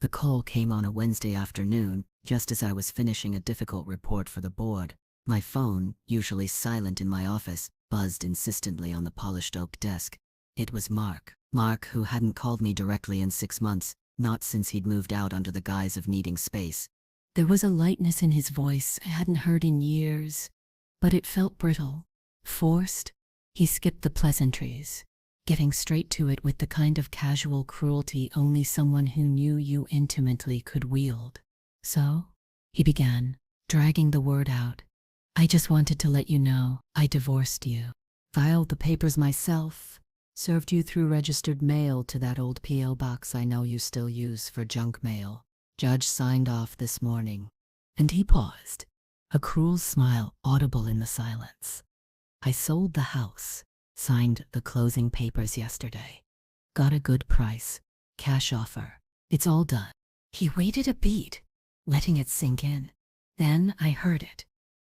The call came on a Wednesday afternoon, just as I was finishing a difficult report for the board. My phone, usually silent in my office, buzzed insistently on the polished oak desk. It was Mark. Mark, who hadn't called me directly in 6 months, not since he'd moved out under the guise of needing space. There was a lightness in his voice I hadn't heard in years, but it felt brittle, forced. He skipped the pleasantries, getting straight to it with the kind of casual cruelty only someone who knew you intimately could wield. "So?" he began, dragging the word out. "I just wanted to let you know I divorced you. Filed the papers myself. Served you through registered mail to that old P.O. box I know you still use for junk mail. Judge signed off this morning." And he paused, a cruel smile audible in the silence. "I sold the house, signed the closing papers yesterday. Got a good price, cash offer. It's all done." He waited a beat, letting it sink in. Then I heard it.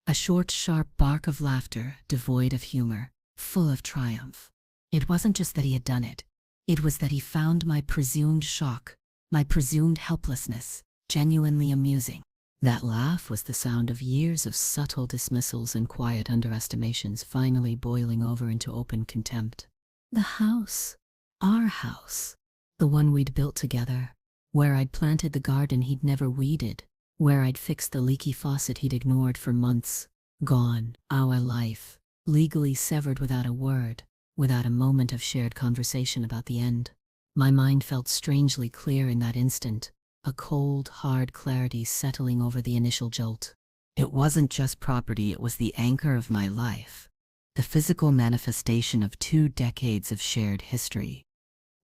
A short, sharp bark of laughter, devoid of humor, full of triumph. It wasn't just that he had done it. It was that he found my presumed shock, my presumed helplessness, genuinely amusing. That laugh was the sound of years of subtle dismissals and quiet underestimations finally boiling over into open contempt. The house, our house, the one we'd built together, where I'd planted the garden he'd never weeded, where I'd fixed the leaky faucet he'd ignored for months, gone, our life, legally severed without a word, without a moment of shared conversation about the end. My mind felt strangely clear in that instant, a cold, hard clarity settling over the initial jolt. It wasn't just property, it was the anchor of my life, the physical manifestation of 2 decades of shared history,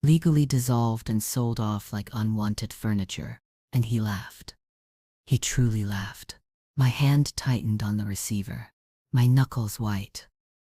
legally dissolved and sold off like unwanted furniture. And he laughed. He truly laughed. My hand tightened on the receiver, my knuckles white.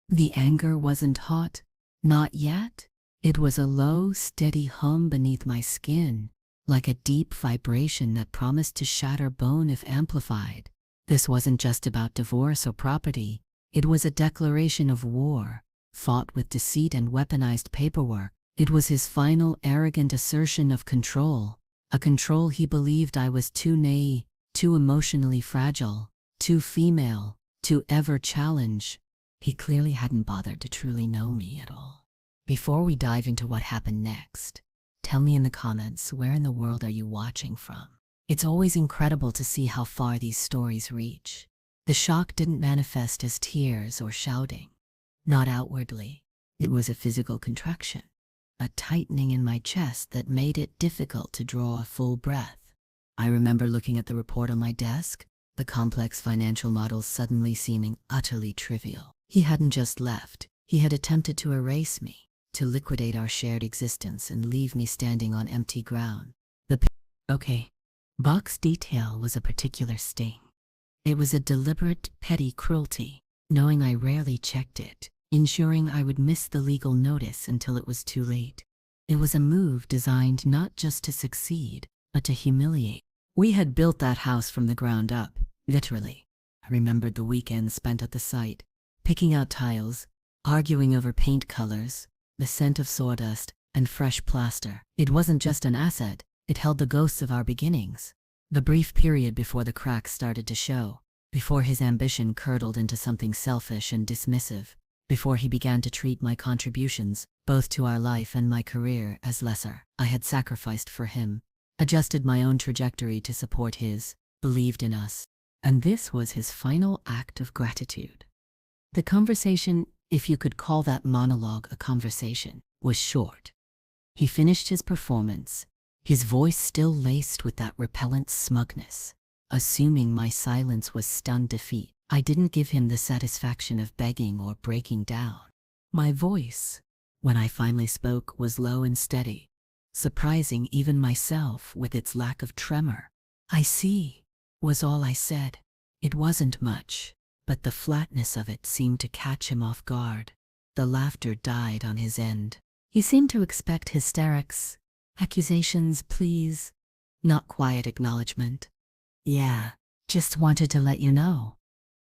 The anger wasn't hot, not yet. It was a low, steady hum beneath my skin, like a deep vibration that promised to shatter bone if amplified. This wasn't just about divorce or property. It was a declaration of war, fought with deceit and weaponized paperwork. It was his final arrogant assertion of control, a control he believed I was too naive, too emotionally fragile, too female, to ever challenge. He clearly hadn't bothered to truly know me at all. Before we dive into what happened next, tell me in the comments, where in the world are you watching from? It's always incredible to see how far these stories reach. The shock didn't manifest as tears or shouting. Not outwardly. It was a physical contraction, a tightening in my chest that made it difficult to draw a full breath. I remember looking at the report on my desk, the complex financial models suddenly seeming utterly trivial. He hadn't just left, he had attempted to erase me, to liquidate our shared existence and leave me standing on empty ground. Buck's detail was a particular sting. It was a deliberate, petty cruelty, knowing I rarely checked it, ensuring I would miss the legal notice until it was too late. It was a move designed not just to succeed, but to humiliate. We had built that house from the ground up, literally. I remembered the weekends spent at the site, picking out tiles, arguing over paint colors, the scent of sawdust, and fresh plaster. It wasn't just an asset, it held the ghosts of our beginnings. The brief period before the cracks started to show, before his ambition curdled into something selfish and dismissive, before he began to treat my contributions, both to our life and my career, as lesser. I had sacrificed for him, adjusted my own trajectory to support his, believed in us. And this was his final act of gratitude. The conversation, if you could call that monologue a conversation, was short. He finished his performance, his voice still laced with that repellent smugness, assuming my silence was stunned defeat. I didn't give him the satisfaction of begging or breaking down. My voice, when I finally spoke, was low and steady, surprising even myself with its lack of tremor. "I see," was all I said. It wasn't much, but the flatness of it seemed to catch him off guard. The laughter died on his end. He seemed to expect hysterics, accusations, pleas, not quiet acknowledgement. "Yeah, just wanted to let you know.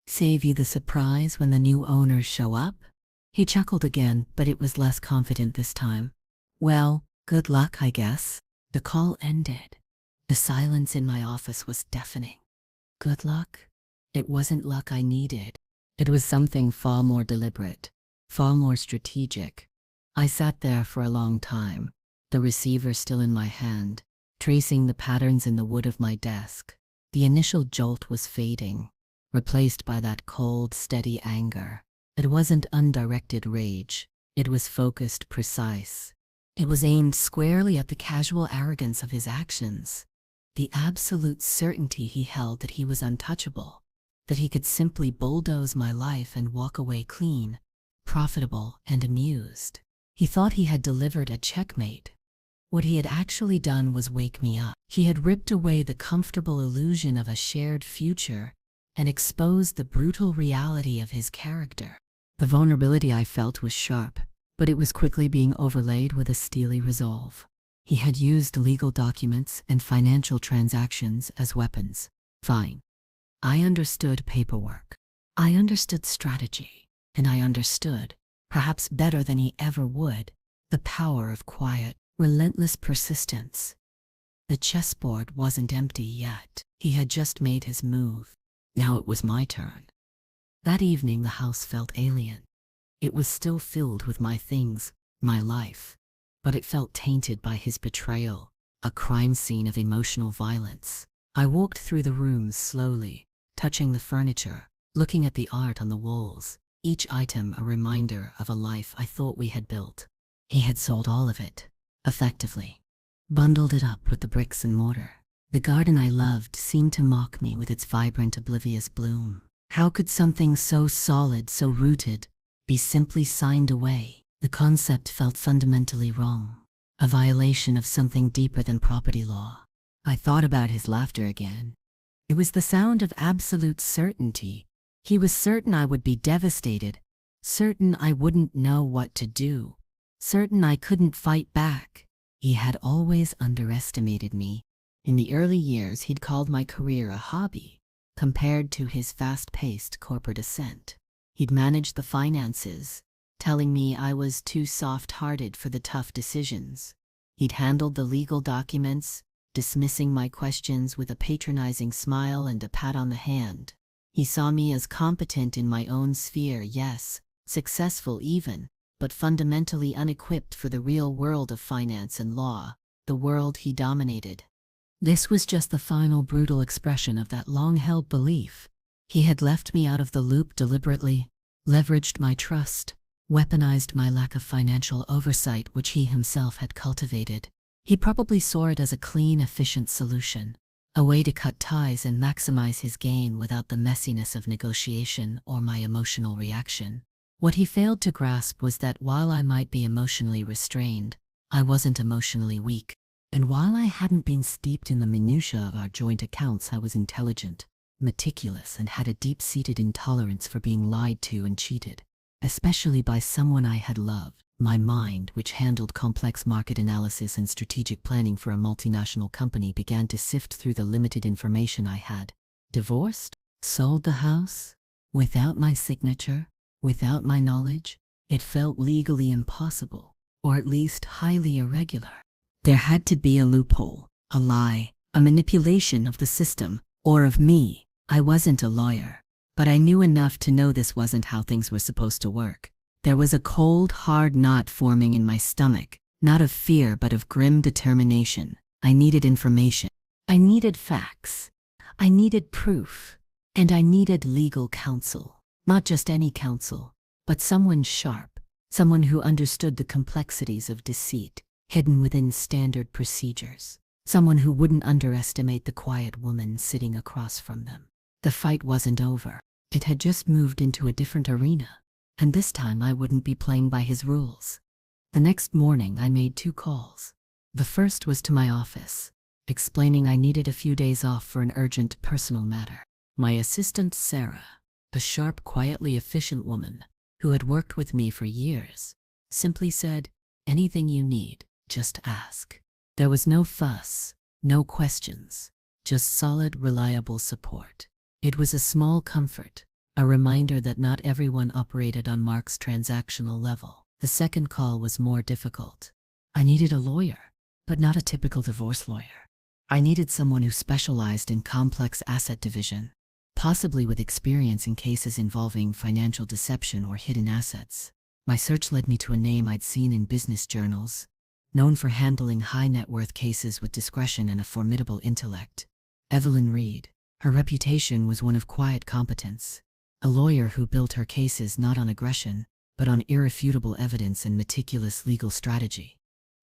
Save you the surprise when the new owners show up?" He chuckled again, but it was less confident this time. "Well, good luck, I guess." The call ended. The silence in my office was deafening. Good luck? It wasn't luck I needed. It was something far more deliberate, far more strategic. I sat there for a long time, the receiver still in my hand, tracing the patterns in the wood of my desk. The initial jolt was fading, replaced by that cold, steady anger. It wasn't undirected rage. It was focused, precise. It was aimed squarely at the casual arrogance of his actions, the absolute certainty he held that he was untouchable, that he could simply bulldoze my life and walk away clean, profitable, and amused. He thought he had delivered a checkmate. What he had actually done was wake me up. He had ripped away the comfortable illusion of a shared future and exposed the brutal reality of his character. The vulnerability I felt was sharp, but it was quickly being overlaid with a steely resolve. He had used legal documents and financial transactions as weapons. Fine. I understood paperwork. I understood strategy. And I understood, perhaps better than he ever would, the power of quiet, relentless persistence. The chessboard wasn't empty yet. He had just made his move. Now it was my turn. That evening the house felt alien. It was still filled with my things, my life, but it felt tainted by his betrayal, a crime scene of emotional violence. I walked through the rooms slowly, touching the furniture, looking at the art on the walls, each item a reminder of a life I thought we had built. He had sold all of it, effectively, bundled it up with the bricks and mortar. The garden I loved seemed to mock me with its vibrant, oblivious bloom. How could something so solid, so rooted, be simply signed away? The concept felt fundamentally wrong, a violation of something deeper than property law. I thought about his laughter again. It was the sound of absolute certainty. He was certain I would be devastated, certain I wouldn't know what to do, certain I couldn't fight back. He had always underestimated me. In the early years, he'd called my career a hobby, compared to his fast-paced corporate ascent. He'd managed the finances, telling me I was too soft-hearted for the tough decisions. He'd handled the legal documents, dismissing my questions with a patronizing smile and a pat on the hand. He saw me as competent in my own sphere, yes, successful even, but fundamentally unequipped for the real world of finance and law, the world he dominated. This was just the final brutal expression of that long-held belief. He had left me out of the loop deliberately, leveraged my trust, weaponized my lack of financial oversight which he himself had cultivated. He probably saw it as a clean, efficient solution, a way to cut ties and maximize his gain without the messiness of negotiation or my emotional reaction. What he failed to grasp was that while I might be emotionally restrained, I wasn't emotionally weak. And while I hadn't been steeped in the minutiae of our joint accounts, I was intelligent, meticulous, and had a deep-seated intolerance for being lied to and cheated, especially by someone I had loved. My mind, which handled complex market analysis and strategic planning for a multinational company, began to sift through the limited information I had. Divorced? Sold the house? Without my signature? Without my knowledge? It felt legally impossible, or at least highly irregular. There had to be a loophole, a lie, a manipulation of the system, or of me. I wasn't a lawyer, but I knew enough to know this wasn't how things were supposed to work. There was a cold, hard knot forming in my stomach, not of fear but of grim determination. I needed information. I needed facts. I needed proof. And I needed legal counsel. Not just any counsel, but someone sharp, someone who understood the complexities of deceit, hidden within standard procedures. Someone who wouldn't underestimate the quiet woman sitting across from them. The fight wasn't over. It had just moved into a different arena. And this time I wouldn't be playing by his rules. The next morning I made 2 calls. The first was to my office, explaining I needed a few days off for an urgent personal matter. My assistant Sarah, a sharp, quietly efficient woman who had worked with me for years, simply said, "Anything you need, just ask." There was no fuss, no questions, just solid, reliable support. It was a small comfort, a reminder that not everyone operated on Mark's transactional level. The second call was more difficult. I needed a lawyer, but not a typical divorce lawyer. I needed someone who specialized in complex asset division, possibly with experience in cases involving financial deception or hidden assets. My search led me to a name I'd seen in business journals, known for handling high net worth cases with discretion and a formidable intellect. Evelyn Reed. Her reputation was one of quiet competence, a lawyer who built her cases not on aggression, but on irrefutable evidence and meticulous legal strategy.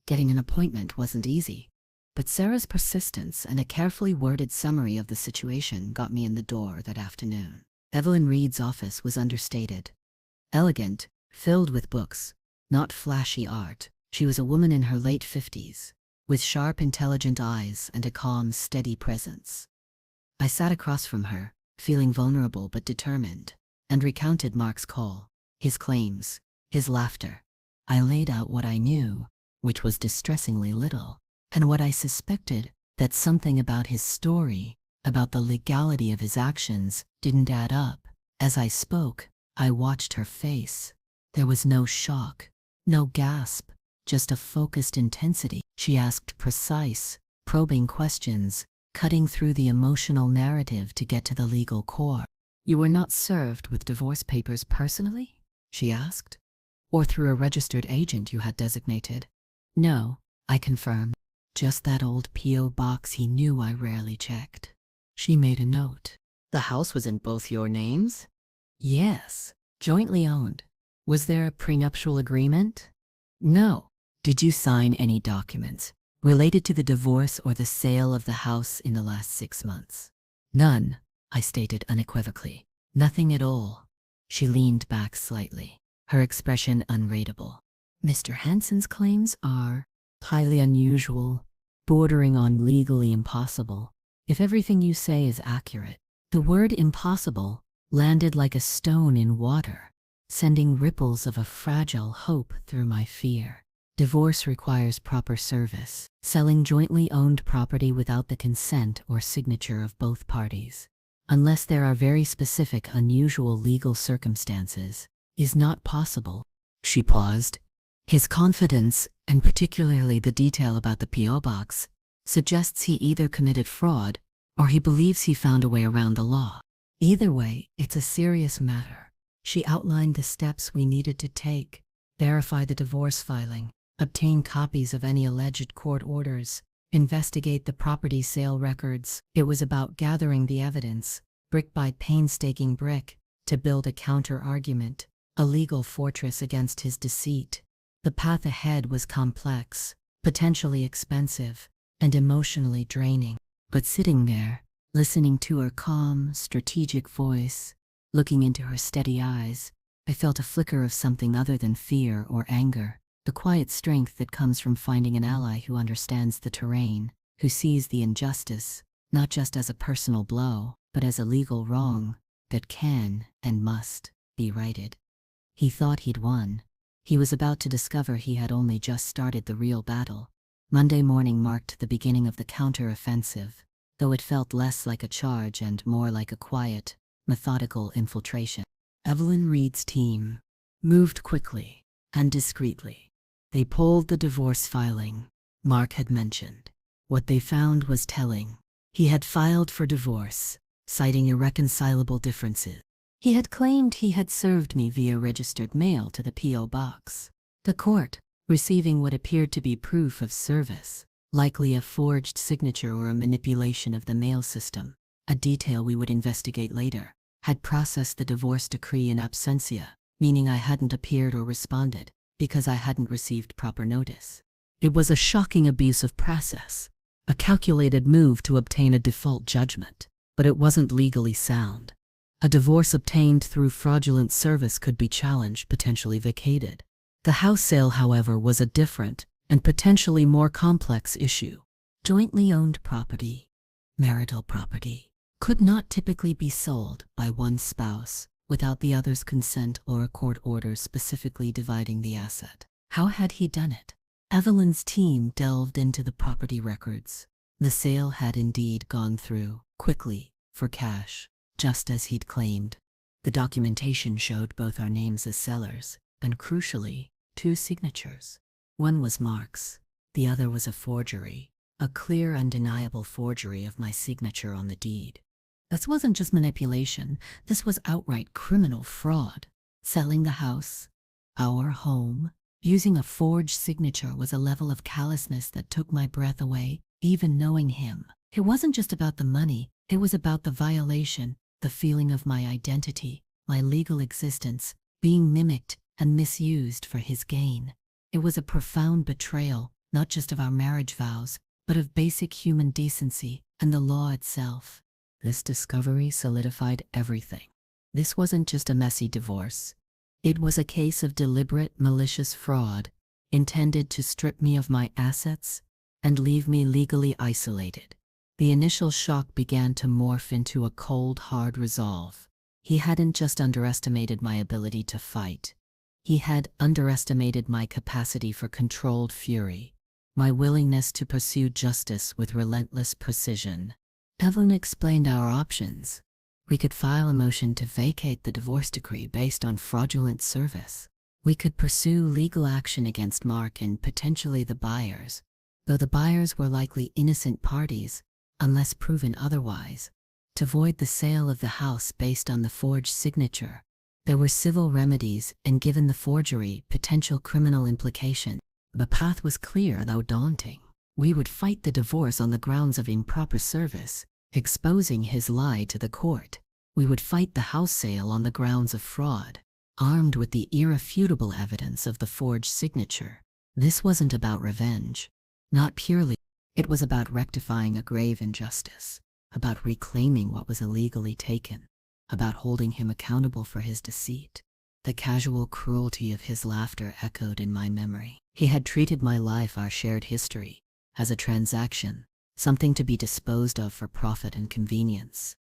Getting an appointment wasn't easy, but Sarah's persistence and a carefully worded summary of the situation got me in the door that afternoon. Evelyn Reed's office was understated. Elegant, filled with books, not flashy art. She was a woman in her late 50s, with sharp, intelligent eyes and a calm, steady presence. I sat across from her, feeling vulnerable but determined, and recounted Mark's call, his claims, his laughter. I laid out what I knew, which was distressingly little, and what I suspected, that something about his story, about the legality of his actions, didn't add up. As I spoke, I watched her face. There was no shock, no gasp, just a focused intensity. She asked precise, probing questions, cutting through the emotional narrative to get to the legal core. "You were not served with divorce papers personally?" she asked. "Or through a registered agent you had designated?" "No," I confirmed. "Just that old P.O. box he knew I rarely checked." She made a note. "The house was in both your names?" "Yes, jointly owned." "Was there a prenuptial agreement?" "No." "Did you sign any documents related to the divorce or the sale of the house in the last 6 months?" "None," I stated unequivocally. "Nothing at all." She leaned back slightly, her expression unreadable. "Mr. Hansen's claims are highly unusual, bordering on legally impossible. If everything you say is accurate." The word impossible landed like a stone in water, sending ripples of a fragile hope through my fear. Divorce requires proper service, selling jointly owned property without the consent or signature of both parties, unless there are very specific, unusual legal circumstances, is not possible. She paused. His confidence, and particularly the detail about the P.O. box, suggests he either committed fraud or he believes he found a way around the law. Either way, it's a serious matter. She outlined the steps we needed to take: verify the divorce filing, obtain copies of any alleged court orders, investigate the property sale records. It was about gathering the evidence, brick by painstaking brick, to build a counter-argument, a legal fortress against his deceit. The path ahead was complex, potentially expensive, and emotionally draining. But sitting there, listening to her calm, strategic voice, looking into her steady eyes, I felt a flicker of something other than fear or anger, the quiet strength that comes from finding an ally who understands the terrain, who sees the injustice, not just as a personal blow, but as a legal wrong that can and must be righted. He thought he'd won. He was about to discover he had only just started the real battle. Monday morning marked the beginning of the counter-offensive, though it felt less like a charge and more like a quiet, methodical infiltration. Evelyn Reed's team moved quickly and discreetly. They pulled the divorce filing Mark had mentioned. What they found was telling. He had filed for divorce, citing irreconcilable differences. He had claimed he had served me via registered mail to the P.O. box. The court, receiving what appeared to be proof of service, likely a forged signature or a manipulation of the mail system, a detail we would investigate later, had processed the divorce decree in absentia, meaning I hadn't appeared or responded, because I hadn't received proper notice. It was a shocking abuse of process, a calculated move to obtain a default judgment, but it wasn't legally sound. A divorce obtained through fraudulent service could be challenged, potentially vacated. The house sale, however, was a different and potentially more complex issue. Jointly owned property, marital property, could not typically be sold by one spouse without the other's consent or a court order specifically dividing the asset. How had he done it? Evelyn's team delved into the property records. The sale had indeed gone through, quickly, for cash, just as he'd claimed. The documentation showed both our names as sellers, and crucially, 2 signatures. One was Mark's, the other was a forgery, a clear, undeniable forgery of my signature on the deed. This wasn't just manipulation, this was outright criminal fraud. Selling the house, our home, using a forged signature was a level of callousness that took my breath away, even knowing him. It wasn't just about the money, it was about the violation, the feeling of my identity, my legal existence, being mimicked and misused for his gain. It was a profound betrayal, not just of our marriage vows, but of basic human decency and the law itself. This discovery solidified everything. This wasn't just a messy divorce. It was a case of deliberate, malicious fraud, intended to strip me of my assets and leave me legally isolated. The initial shock began to morph into a cold, hard resolve. He hadn't just underestimated my ability to fight. He had underestimated my capacity for controlled fury, my willingness to pursue justice with relentless precision. Evelyn explained our options. We could file a motion to vacate the divorce decree based on fraudulent service. We could pursue legal action against Mark and potentially the buyers, though the buyers were likely innocent parties, unless proven otherwise. To void the sale of the house based on the forged signature, there were civil remedies and, given the forgery, potential criminal implication. The path was clear, though daunting. We would fight the divorce on the grounds of improper service, exposing his lie to the court. We would fight the house sale on the grounds of fraud, armed with the irrefutable evidence of the forged signature. This wasn't about revenge. Not purely. It was about rectifying a grave injustice, about reclaiming what was illegally taken, about holding him accountable for his deceit. The casual cruelty of his laughter echoed in my memory. He had treated my life, our shared history, as a transaction, something to be disposed of for profit and convenience.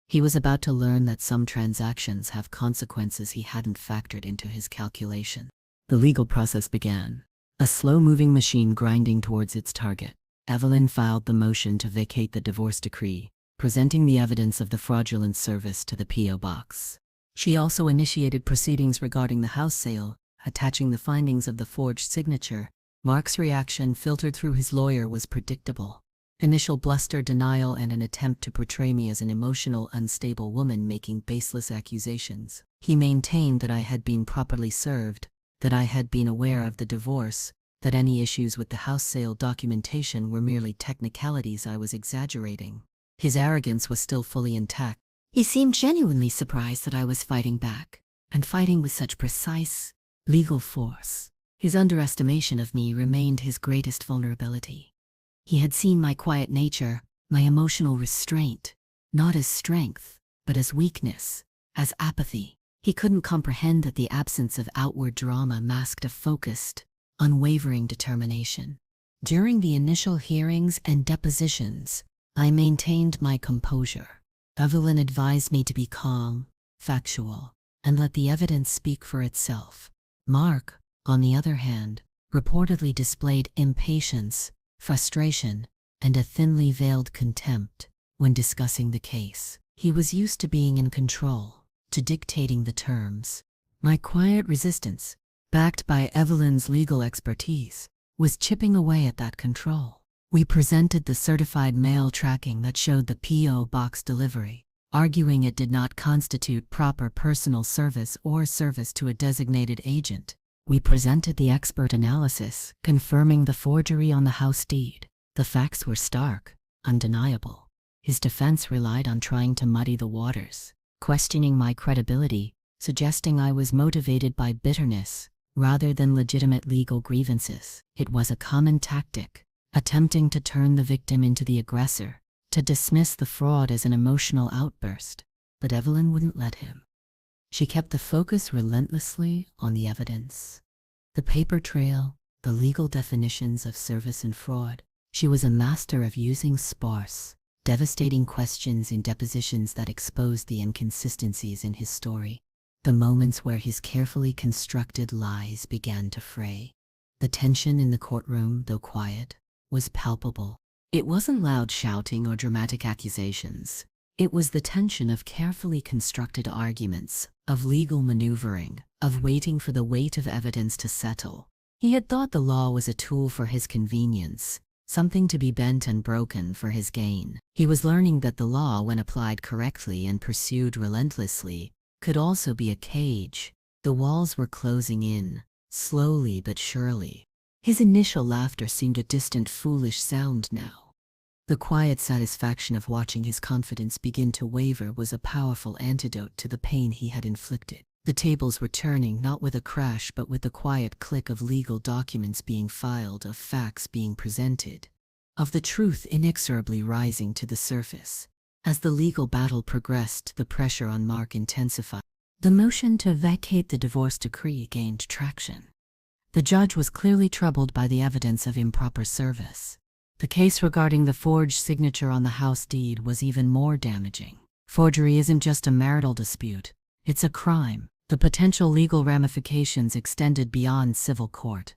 He was about to learn that some transactions have consequences he hadn't factored into his calculation. The legal process began, a slow-moving machine grinding towards its target. Evelyn filed the motion to vacate the divorce decree, presenting the evidence of the fraudulent service to the P.O. box. She also initiated proceedings regarding the house sale, attaching the findings of the forged signature. Mark's reaction, filtered through his lawyer, was predictable. Initial bluster, denial, and an attempt to portray me as an emotional, unstable woman making baseless accusations. He maintained that I had been properly served, that I had been aware of the divorce, that any issues with the house sale documentation were merely technicalities I was exaggerating. His arrogance was still fully intact. He seemed genuinely surprised that I was fighting back, and fighting with such precise, legal force. His underestimation of me remained his greatest vulnerability. He had seen my quiet nature, my emotional restraint, not as strength, but as weakness, as apathy. He couldn't comprehend that the absence of outward drama masked a focused, unwavering determination. During the initial hearings and depositions, I maintained my composure. Evelyn advised me to be calm, factual, and let the evidence speak for itself. Mark, on the other hand, reportedly displayed impatience, frustration, and a thinly veiled contempt when discussing the case. He was used to being in control, to dictating the terms. My quiet resistance, backed by Evelyn's legal expertise, was chipping away at that control. We presented the certified mail tracking that showed the P.O. box delivery, arguing it did not constitute proper personal service or service to a designated agent. We presented the expert analysis, confirming the forgery on the house deed. The facts were stark, undeniable. His defense relied on trying to muddy the waters, questioning my credibility, suggesting I was motivated by bitterness rather than legitimate legal grievances. It was a common tactic, attempting to turn the victim into the aggressor, to dismiss the fraud as an emotional outburst. But Evelyn wouldn't let him. She kept the focus relentlessly on the evidence. The paper trail, the legal definitions of service and fraud. She was a master of using sparse, devastating questions in depositions that exposed the inconsistencies in his story. The moments where his carefully constructed lies began to fray. The tension in the courtroom, though quiet, was palpable. It wasn't loud shouting or dramatic accusations. It was the tension of carefully constructed arguments, of legal maneuvering, of waiting for the weight of evidence to settle. He had thought the law was a tool for his convenience, something to be bent and broken for his gain. He was learning that the law, when applied correctly and pursued relentlessly, could also be a cage. The walls were closing in, slowly but surely. His initial laughter seemed a distant, foolish sound now. The quiet satisfaction of watching his confidence begin to waver was a powerful antidote to the pain he had inflicted. The tables were turning, not with a crash but with the quiet click of legal documents being filed, of facts being presented, of the truth inexorably rising to the surface. As the legal battle progressed, the pressure on Mark intensified. The motion to vacate the divorce decree gained traction. The judge was clearly troubled by the evidence of improper service. The case regarding the forged signature on the house deed was even more damaging. Forgery isn't just a marital dispute, it's a crime. The potential legal ramifications extended beyond civil court.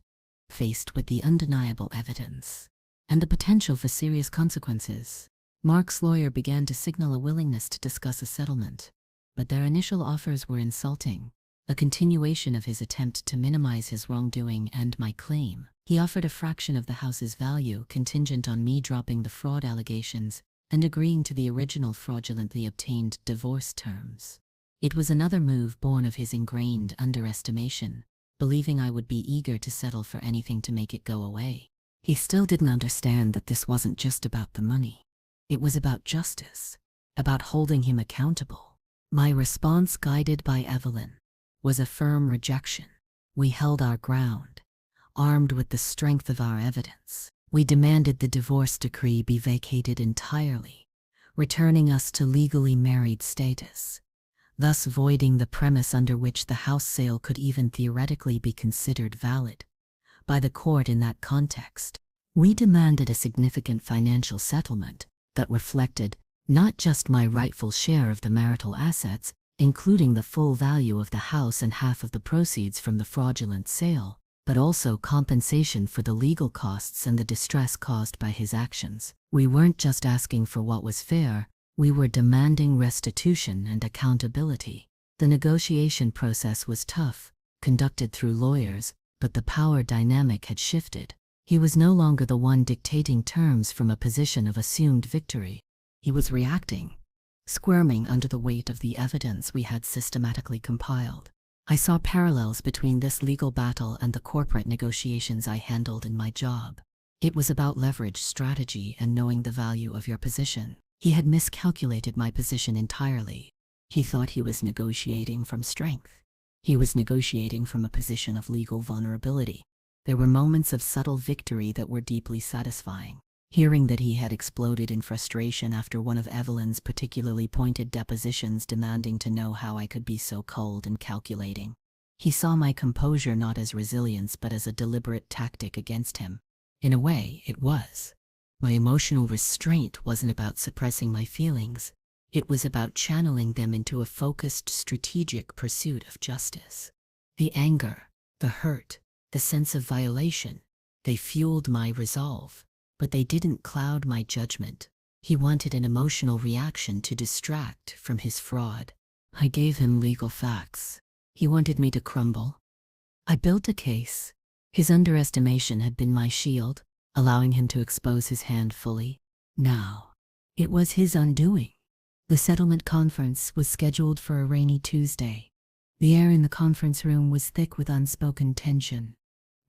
Faced with the undeniable evidence and the potential for serious consequences, Mark's lawyer began to signal a willingness to discuss a settlement. But their initial offers were insulting, a continuation of his attempt to minimize his wrongdoing and my claim. He offered a fraction of the house's value contingent on me dropping the fraud allegations and agreeing to the original fraudulently obtained divorce terms. It was another move born of his ingrained underestimation, believing I would be eager to settle for anything to make it go away. He still didn't understand that this wasn't just about the money. It was about justice, about holding him accountable. My response, guided by Evelyn, was a firm rejection. We held our ground, armed with the strength of our evidence. We demanded the divorce decree be vacated entirely, returning us to legally married status, thus voiding the premise under which the house sale could even theoretically be considered valid by the court in that context. We demanded a significant financial settlement that reflected not just my rightful share of the marital assets, including the full value of the house and half of the proceeds from the fraudulent sale, but also compensation for the legal costs and the distress caused by his actions. We weren't just asking for what was fair, we were demanding restitution and accountability. The negotiation process was tough, conducted through lawyers, but the power dynamic had shifted. He was no longer the one dictating terms from a position of assumed victory. He was reacting, squirming under the weight of the evidence we had systematically compiled. I saw parallels between this legal battle and the corporate negotiations I handled in my job. It was about leverage, strategy, and knowing the value of your position. He had miscalculated my position entirely. He thought he was negotiating from strength. He was negotiating from a position of legal vulnerability. There were moments of subtle victory that were deeply satisfying. Hearing that he had exploded in frustration after one of Evelyn's particularly pointed depositions demanding to know how I could be so cold and calculating. He saw my composure not as resilience but as a deliberate tactic against him. In a way, it was. My emotional restraint wasn't about suppressing my feelings. It was about channeling them into a focused, strategic pursuit of justice. The anger, the hurt, the sense of violation, they fueled my resolve. But they didn't cloud my judgment. He wanted an emotional reaction to distract from his fraud. I gave him legal facts. He wanted me to crumble. I built a case. His underestimation had been my shield, allowing him to expose his hand fully. Now, it was his undoing. The settlement conference was scheduled for a rainy Tuesday. The air in the conference room was thick with unspoken tension.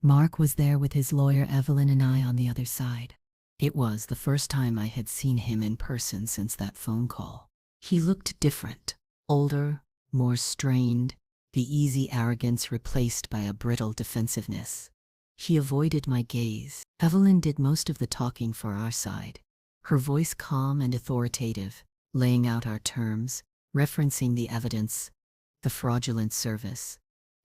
Mark was there with his lawyer Evelyn and I on the other side. It was the first time I had seen him in person since that phone call. He looked different, older, more strained, the easy arrogance replaced by a brittle defensiveness. He avoided my gaze. Evelyn did most of the talking for our side, her voice calm and authoritative, laying out our terms, referencing the evidence, the fraudulent service,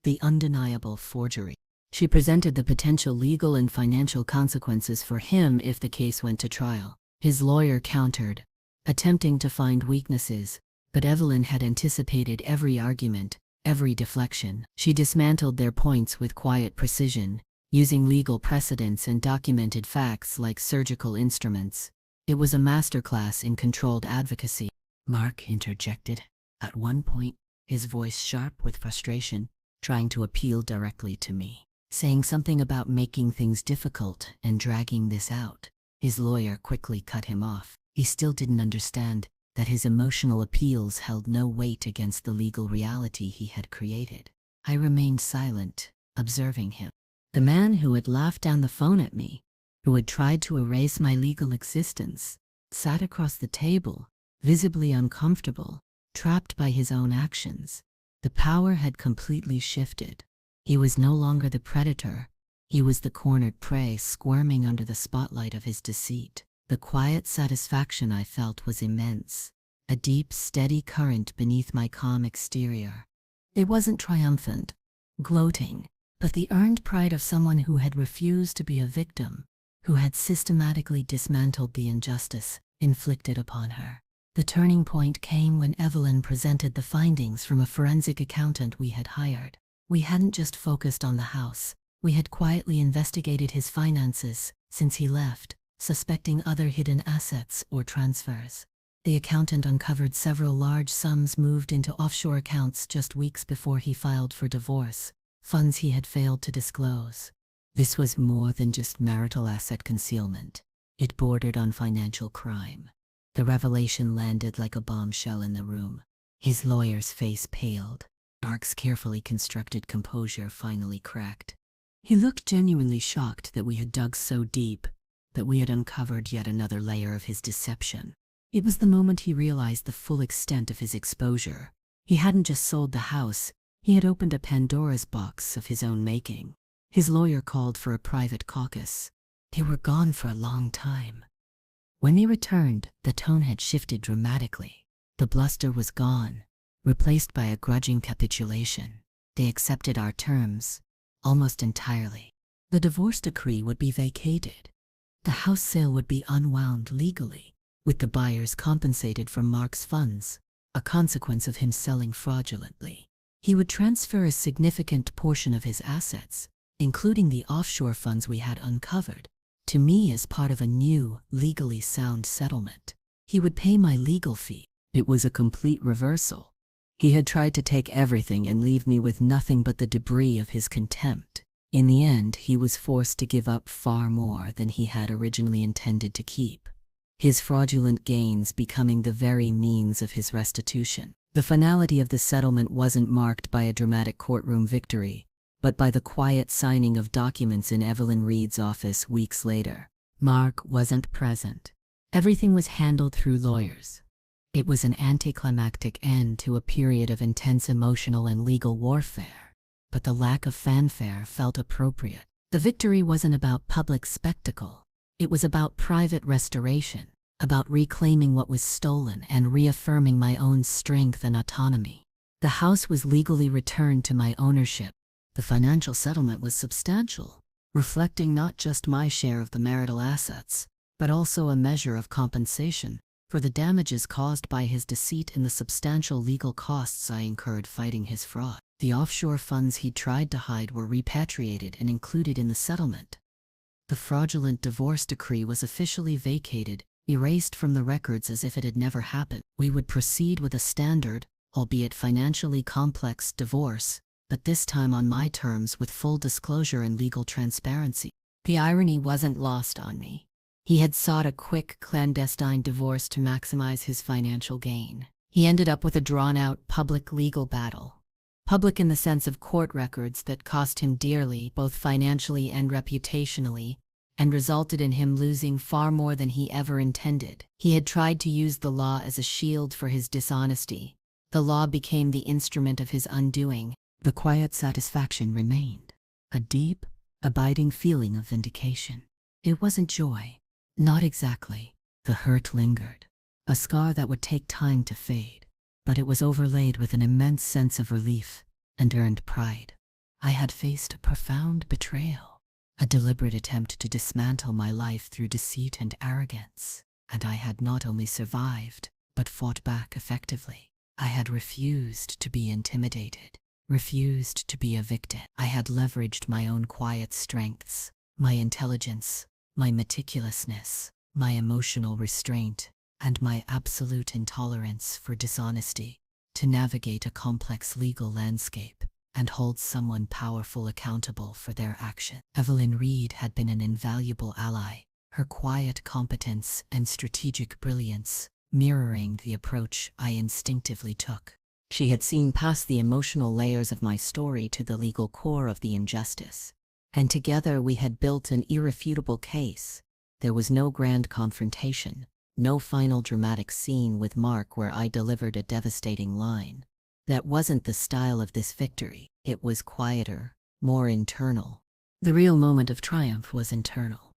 the undeniable forgery. She presented the potential legal and financial consequences for him if the case went to trial. His lawyer countered, attempting to find weaknesses, but Evelyn had anticipated every argument, every deflection. She dismantled their points with quiet precision, using legal precedents and documented facts like surgical instruments. It was a masterclass in controlled advocacy. Mark interjected, at one point, his voice sharp with frustration, trying to appeal directly to me, saying something about making things difficult and dragging this out. His lawyer quickly cut him off. He still didn't understand that his emotional appeals held no weight against the legal reality he had created. I remained silent, observing him. The man who had laughed down the phone at me, who had tried to erase my legal existence, sat across the table, visibly uncomfortable, trapped by his own actions. The power had completely shifted. He was no longer the predator. He was the cornered prey squirming under the spotlight of his deceit. The quiet satisfaction I felt was immense, a deep, steady current beneath my calm exterior. It wasn't triumphant, gloating, but the earned pride of someone who had refused to be a victim, who had systematically dismantled the injustice inflicted upon her. The turning point came when Evelyn presented the findings from a forensic accountant we had hired. We hadn't just focused on the house, we had quietly investigated his finances since he left, suspecting other hidden assets or transfers. The accountant uncovered several large sums moved into offshore accounts just weeks before he filed for divorce, funds he had failed to disclose. This was more than just marital asset concealment. It bordered on financial crime. The revelation landed like a bombshell in the room. His lawyer's face paled. Mark's carefully constructed composure finally cracked. He looked genuinely shocked that we had dug so deep, that we had uncovered yet another layer of his deception. It was the moment he realized the full extent of his exposure. He hadn't just sold the house, he had opened a Pandora's box of his own making. His lawyer called for a private caucus. They were gone for a long time. When they returned, the tone had shifted dramatically. The bluster was gone, replaced by a grudging capitulation. They accepted our terms, almost entirely. The divorce decree would be vacated. The house sale would be unwound legally, with the buyers compensated from Mark's funds, a consequence of him selling fraudulently. He would transfer a significant portion of his assets, including the offshore funds we had uncovered, to me as part of a new, legally sound settlement. He would pay my legal fee. It was a complete reversal. He had tried to take everything and leave me with nothing but the debris of his contempt. In the end, he was forced to give up far more than he had originally intended to keep, his fraudulent gains becoming the very means of his restitution. The finality of the settlement wasn't marked by a dramatic courtroom victory, but by the quiet signing of documents in Evelyn Reed's office weeks later. Mark wasn't present. Everything was handled through lawyers. It was an anticlimactic end to a period of intense emotional and legal warfare, but the lack of fanfare felt appropriate. The victory wasn't about public spectacle. It was about private restoration, about reclaiming what was stolen and reaffirming my own strength and autonomy. The house was legally returned to my ownership. The financial settlement was substantial, reflecting not just my share of the marital assets, but also a measure of compensation for the damages caused by his deceit and the substantial legal costs I incurred fighting his fraud. The offshore funds he tried to hide were repatriated and included in the settlement. The fraudulent divorce decree was officially vacated, erased from the records as if it had never happened. We would proceed with a standard, albeit financially complex, divorce, but this time on my terms with full disclosure and legal transparency. The irony wasn't lost on me. He had sought a quick, clandestine divorce to maximize his financial gain. He ended up with a drawn-out public legal battle. Public in the sense of court records that cost him dearly, both financially and reputationally, and resulted in him losing far more than he ever intended. He had tried to use the law as a shield for his dishonesty. The law became the instrument of his undoing. The quiet satisfaction remained, a deep, abiding feeling of vindication. It wasn't joy. Not exactly. The hurt lingered, a scar that would take time to fade, but it was overlaid with an immense sense of relief and earned pride. I had faced a profound betrayal, a deliberate attempt to dismantle my life through deceit and arrogance, and I had not only survived, but fought back effectively. I had refused to be intimidated, refused to be a victim. I had leveraged my own quiet strengths, my intelligence, my meticulousness, my emotional restraint, and my absolute intolerance for dishonesty, to navigate a complex legal landscape and hold someone powerful accountable for their action. Evelyn Reed had been an invaluable ally, her quiet competence and strategic brilliance mirroring the approach I instinctively took. She had seen past the emotional layers of my story to the legal core of the injustice, and together we had built an irrefutable case. There was no grand confrontation, no final dramatic scene with Mark where I delivered a devastating line. That wasn't the style of this victory. It was quieter, more internal. The real moment of triumph was internal.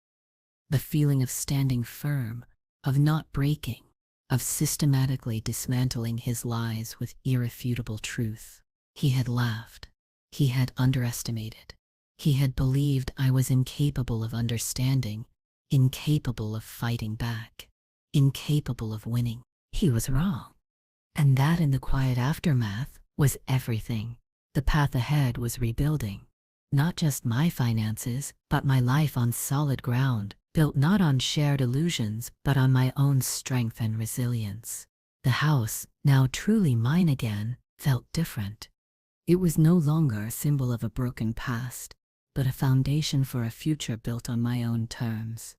The feeling of standing firm, of not breaking, of systematically dismantling his lies with irrefutable truth. He had laughed. He had underestimated. He had believed I was incapable of understanding, incapable of fighting back, incapable of winning. He was wrong. And that in the quiet aftermath was everything. The path ahead was rebuilding. Not just my finances, but my life on solid ground, built not on shared illusions, but on my own strength and resilience. The house, now truly mine again, felt different. It was no longer a symbol of a broken past, but a foundation for a future built on my own terms.